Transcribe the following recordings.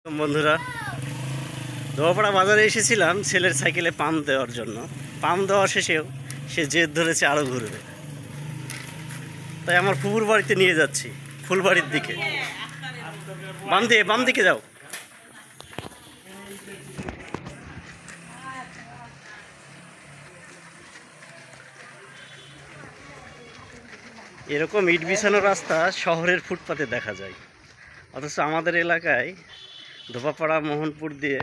বন্ধুরা, দোয়াপাড়া বাজারে এসেছিলাম ছেলের সাইকেলে পাম্প দেওয়ার জন্য। পাম্প দেওয়া শেষেও সে জেদ ধরেছে আরও ঘুরবে, তাই আমার ফুপুর বাড়িতে নিয়ে যাচ্ছি, ফুলবাড়ির দিকে। বাম দিকে যাও। এরকম ইট বিছানো রাস্তা শহরের ফুটপাতে দেখা যায়, অথচ আমাদের এলাকায় ধোপাপাড়া মোহনপুর দিয়ে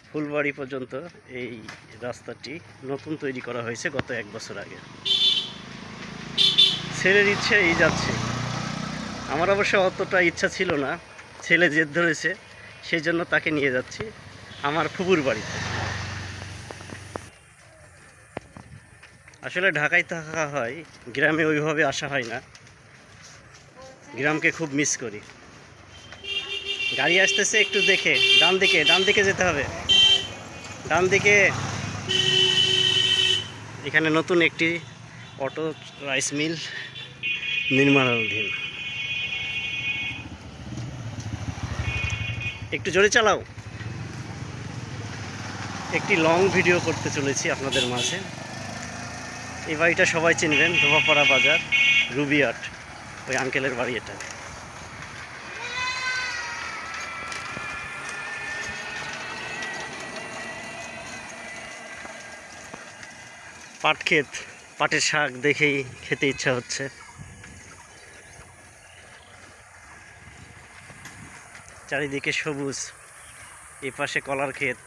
ফুলবাড়ি পর্যন্ত এই রাস্তাটি নতুন তৈরি করা হয়েছে গত 1 বছর আগে। ছেলের ইচ্ছে এই যাচ্ছে, আমার অবশ্য অতটা ইচ্ছা ছিল না, ছেলে জেদ ধরেছে, সেই জন্য তাকে নিয়ে যাচ্ছি আমার ফুপুর বাড়িতে। আসলে ঢাকায় থাকা হয়, গ্রামে ওইভাবে আসা হয় না, গ্রামকে খুব মিস করি। গাড়ি আসতেছে, একটু দেখে। ডান দিকে যেতে হবে, ডান দিকে। এখানে নতুন একটি অটো রাইস মিল নির্মাণাধীন। একটু জোরে চালাও। একটি লং ভিডিও করতে চলেছি আপনাদের মাঝে। এই বাড়িটা সবাই চিনবেন, ধোপাপাড়া বাজার, রুবিয়াট, ওই আঙ্কেলের বাড়ি এটা। পাট ক্ষেত, পাটের শাক দেখেই খেতে ইচ্ছা হচ্ছে। চারিদিকে সবুজ, এ পাশে কলার ক্ষেত,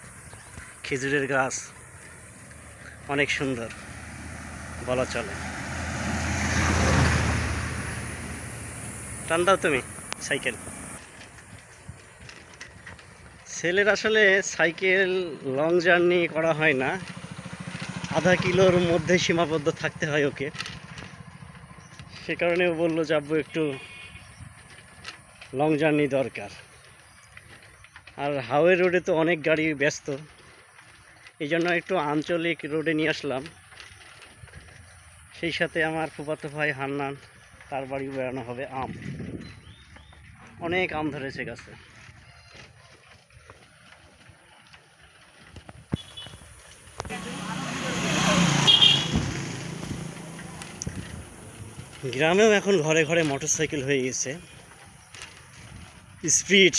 খেজুরের গাছ, অনেক সুন্দর বলা চলে। টান দাও তুমি সাইকেল। ছেলের আসলে সাইকেল লং জার্নি করা হয় না, আধা কিলোর মধ্যে সীমাবদ্ধ থাকতে হয় ওকে। সে কারণে ও বললো যাবো, একটু লং জার্নি দরকার। আর হাইওয়ে রোডে তো অনেক গাড়ি ব্যস্ত, এই জন্য একটু আঞ্চলিক রোডে নিয়ে আসলাম। সেই সাথে আমার ফুফাতো ভাই হান্নান, তার বাড়ি বেড়ানো হবে। অনেক আম ধরেছে গাছে। গ্রামেও এখন ঘরে ঘরে মোটরসাইকেল হয়ে গেছে,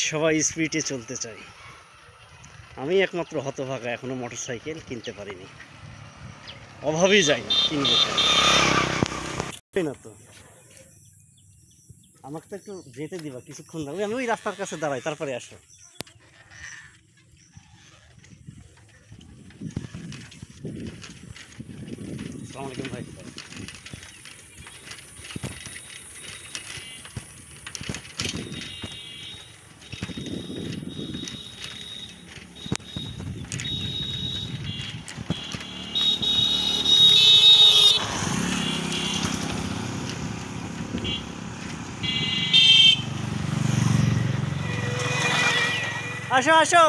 সবাই স্পিডে চলতে চায়। আমি একমাত্র হতভাগা, এখনো মোটরসাইকেল কিনতে পারিনি, অভাবেই যায় না, কিনবো না তো। আমাকে তো একটু যেতে দিবা কিছুক্ষণ, আমি ওই রাস্তার কাছে দাঁড়াই, তারপরে আসো। আসসালামু আলাইকুম ভাই। আসো আসো।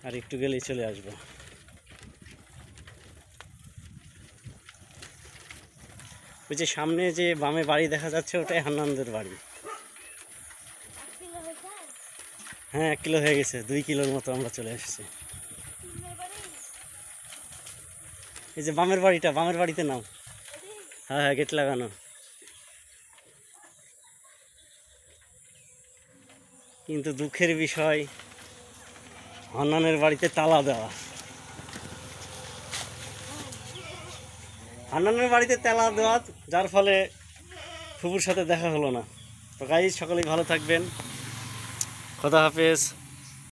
আর একটু গেলেই চলে আসবো। ওই যে সামনে যে বামে বাড়ি দেখা যাচ্ছে, ওটাই হান্নানদের বাড়ি। হ্যাঁ, 1 কিলো হয়ে গেছে, 2 কিলোর মতো আমরা চলে এসেছি। এই যে বামের বাড়িতে নাও। হ্যাঁ, গেট লাগানো। কিন্তু দুঃখের বিষয়, হান্নানের বাড়িতে তালা দেওয়া। যার ফলে ফুপুর সাথে দেখা হলো না। তো গাইজ, সকলেই ভালো থাকবেন, খোদা হাফেজ।